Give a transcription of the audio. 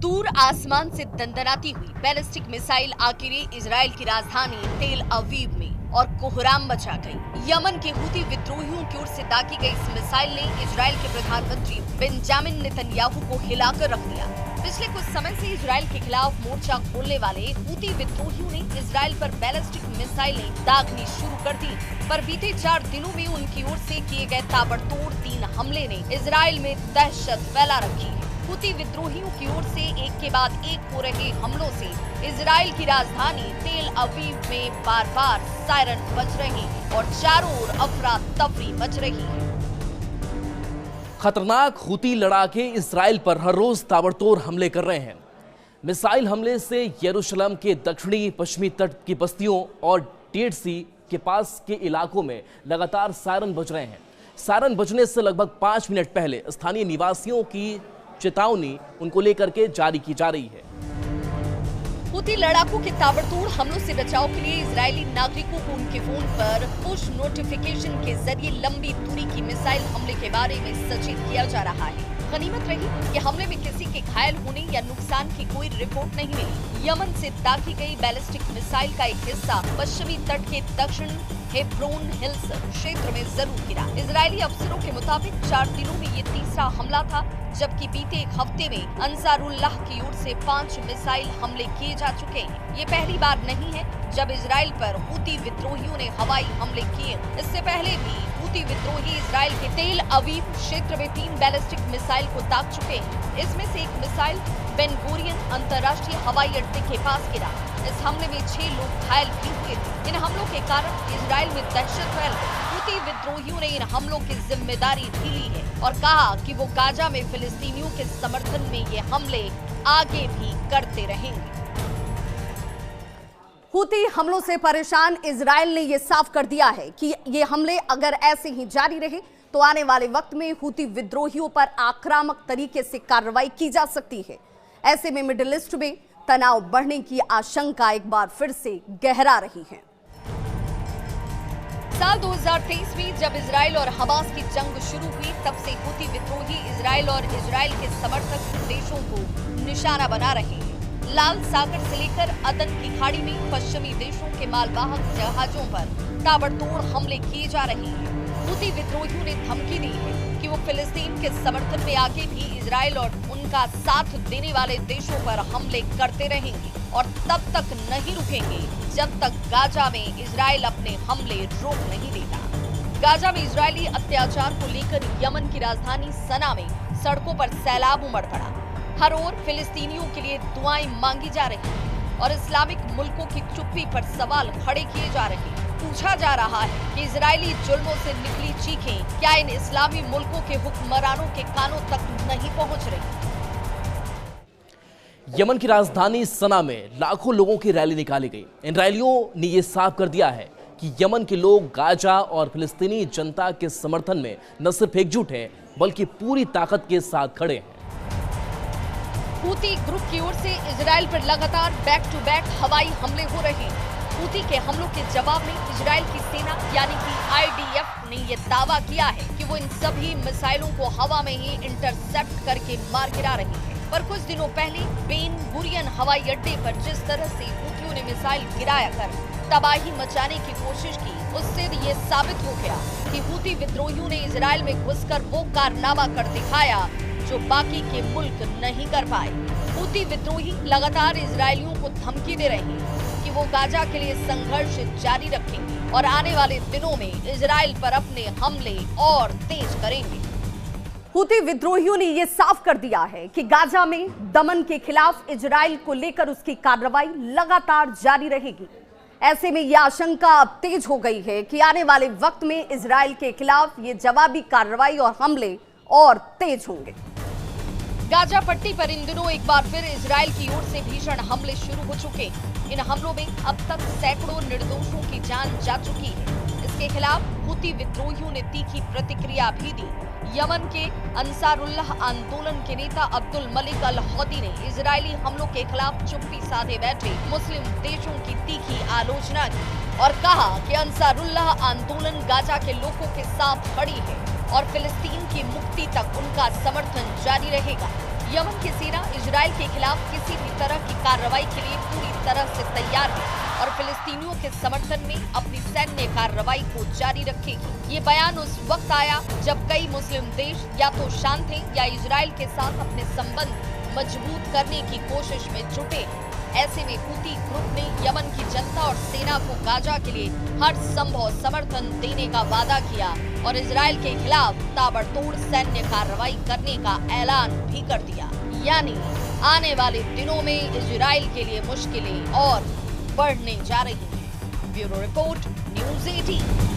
दूर आसमान से दंदनाती हुई बैलिस्टिक मिसाइल आखिर इजराइल की राजधानी तेल अवीव में और कोहराम मचा गई। यमन के हूती विद्रोहियों की ओर से दागी गई इस मिसाइल ने इजराइल के प्रधानमंत्री बेंजामिन नेतन्याहू को हिलाकर रख दिया। पिछले कुछ समय से इजराइल के खिलाफ मोर्चा खोलने वाले हूती विद्रोहियों ने इजराइल पर बैलिस्टिक मिसाइलें दागनी शुरू कर दी, पर बीते 4 दिनों में उनकी ओर से किए गए ताबड़तोड़ 3 हमले ने इजराइल में दहशत फैला रखी है। हूती विद्रोहियों की ओर से एक के बाद एक हो रहे हमलों से इजराइल की राजधानी तेल अवीव में बार-बार सायरन बज रहे हैं और चारों ओर अफरा तफरी मच रही है। खतरनाक हूती लड़ाके इजराइल पर हर रोज ताबड़तोड़ हमले कर रहे हैं। मिसाइल हमले से यरूशलेम के दक्षिणी पश्चिमी तट की बस्तियों और डेड सी के पास के इलाकों में लगातार सायरन बज रहे हैं। सायरन बजने से लगभग 5 मिनट पहले स्थानीय निवासियों की चेतावनी उनको लेकर के जारी की जा रही है। हूती लड़ाकों के ताबड़तोड़ हमलों से बचाव के लिए इजरायली नागरिकों को उनके फोन पर पुश नोटिफिकेशन के जरिए लंबी दूरी की मिसाइल हमले के बारे में सचेत किया जा रहा है। गनीमत रही कि हमले में किसी के घायल होने या नुकसान की कोई रिपोर्ट नहीं मिली। यमन से दागी गई बैलिस्टिक मिसाइल का एक हिस्सा पश्चिमी तट के दक्षिण हेब्रोन हिल्स क्षेत्र में जरूर गिरा। इजरायली अफसरों के मुताबिक 4 दिनों में ये तीसरा हमला था, जबकि बीते एक हफ्ते में अंसारुल्लाह की ओर से 5 मिसाइल हमले किए जा चुके हैं। ये पहली बार नहीं है जब इजराइल पर हूती विद्रोहियों ने हवाई हमले किए। इससे पहले भी हूती विद्रोही इजराइल के तेल अवीव क्षेत्र में 3 बैलिस्टिक मिसाइल को दाग चुके हैं। इसमें से एक मिसाइल बेन गुरियन अंतर्राष्ट्रीय हवाई अड्डे के पास गिरा। इस हमले में 6 लोग घायल भी हुए थे। इन हमलों के कारण इजराइल में दहशत फैल गई। हूती विद्रोहियों ने इन हमलों की जिम्मेदारी भी ली है और कहा कि वो गाजा में फिलिस्तीनियों के समर्थन में ये हमले आगे भी करते रहेंगे। हूती हमलों से परेशान इजराइल ने ये साफ कर दिया है कि ये हमले अगर ऐसे ही जारी रहे तो आने वाले वक्त में हूती विद्रोहियों पर आक्रामक तरीके से कार्रवाई की जा सकती है। ऐसे में मिडिल ईस्ट में तनाव बढ़ने की आशंका एक बार फिर से गहरा रही है। साल 2023 में जब इजराइल और हमास की जंग शुरू हुई, तब से हूती विद्रोही इजराइल और इजराइल के समर्थक देशों को निशाना बना रहे हैं। लाल सागर से लेकर अदन की खाड़ी में पश्चिमी देशों के मालवाहक जहाजों पर ताबड़तोड़ हमले किए जा रहे हैं। हूती विद्रोहियों ने धमकी दी है कि वो फिलिस्तीन के समर्थन में आगे भी इजराइल और उनका साथ देने वाले देशों पर हमले करते रहेंगे और तब तक नहीं रुकेंगे जब तक गाजा में इजराइल अपने हमले रोक नहीं देता। गाजा में इजरायली अत्याचार को लेकर यमन की राजधानी सना में सड़कों पर सैलाब उमड़ पड़ा। हर ओर फिलिस्तीनियों के लिए दुआएं मांगी जा रही हैं और इस्लामिक मुल्कों की चुप्पी पर सवाल खड़े किए जा रहे हैं। पूछा जा रहा है कि इजरायली जुल्मों से निकली चीखें क्या इन इस्लामी मुल्कों के हुक्मरानों के कानों तक नहीं पहुंच रही। यमन की राजधानी सना में लाखों लोगों की रैली निकाली गई। इन रैलियों ने यह साफ कर दिया है कि यमन के लोग गाजा और फिलिस्तीनी जनता के समर्थन में न सिर्फ एकजुट हैं बल्कि पूरी ताकत के साथ खड़े हैं। हूती ग्रुप की ओर से इजराइल पर लगातार बैक टू बैक हवाई हमले हो रहे हैं। हूती के हमलों के जवाब में इजराइल की सेना यानी कि IDF ने यह दावा किया है कि वो इन सभी मिसाइलों को हवा में ही इंटरसेप्ट करके मार गिरा रही है। पर कुछ दिनों पहले बेन गुरियन हवाई अड्डे पर जिस तरह से हूतियों ने मिसाइल गिराया कर तबाही मचाने की कोशिश की, उससे ये साबित हो गया कि हूती विद्रोहियों ने इजराइल में घुसकर वो कारनामा कर दिखाया जो बाकी के मुल्क नहीं कर पाए। हूती विद्रोही लगातार इजरायलियों को धमकी दे रहे हैं कि वो गाजा के लिए संघर्ष जारी रखेंगे और आने वाले दिनों में इजराइल पर अपने हमले और तेज करेंगे। हूती विद्रोहियों ने यह साफ कर दिया है कि गाजा में दमन के खिलाफ इजराइल को लेकर उसकी कार्रवाई लगातार जारी रहेगी। ऐसे में यह आशंका अब तेज हो गई है कि आने वाले वक्त में इजराइल के खिलाफ ये जवाबी कार्रवाई और हमले और तेज होंगे। गाजा पट्टी पर इन दिनों एक बार फिर इजराइल की ओर से भीषण हमले शुरू हो चुके हैं। इन हमलों में अब तक सैकड़ों निर्दोषों की जान जा चुकी है। इसके खिलाफ हूती विद्रोहियों ने तीखी प्रतिक्रिया भी दी। यमन के अंसारुल्लाह आंदोलन के नेता अब्दुल मलिक अल हौदी ने इजरायली हमलों के खिलाफ चुप्पी साधे बैठे मुस्लिम देशों की तीखी आलोचना की और कहा कि अंसारुल्लाह आंदोलन गाजा के लोगों के साथ खड़ी है और फिलिस्तीन की मुक्ति तक उनका समर्थन जारी रहेगा। यमन की सेना इजराइल के खिलाफ किसी भी तरह की कार्रवाई के लिए पूरी तरह से तैयार है और फिलिस्तीनियों के समर्थन में अपनी सैन्य कार्रवाई को जारी रखेगी। ये बयान उस वक्त आया जब कई मुस्लिम देश या तो शांत थे या इजराइल के साथ अपने संबंध मजबूत करने की कोशिश में जुटे। ऐसे में हूती ग्रुप ने यमन की जनता और सेना को गाजा के लिए हर संभव समर्थन देने का वादा किया और इजराइल के खिलाफ ताबड़तोड़ सैन्य कार्रवाई करने का ऐलान भी कर दिया। यानी आने वाले दिनों में इजराइल के लिए मुश्किलें और बढ़ने जा रही हैं। Bureau report, news 18।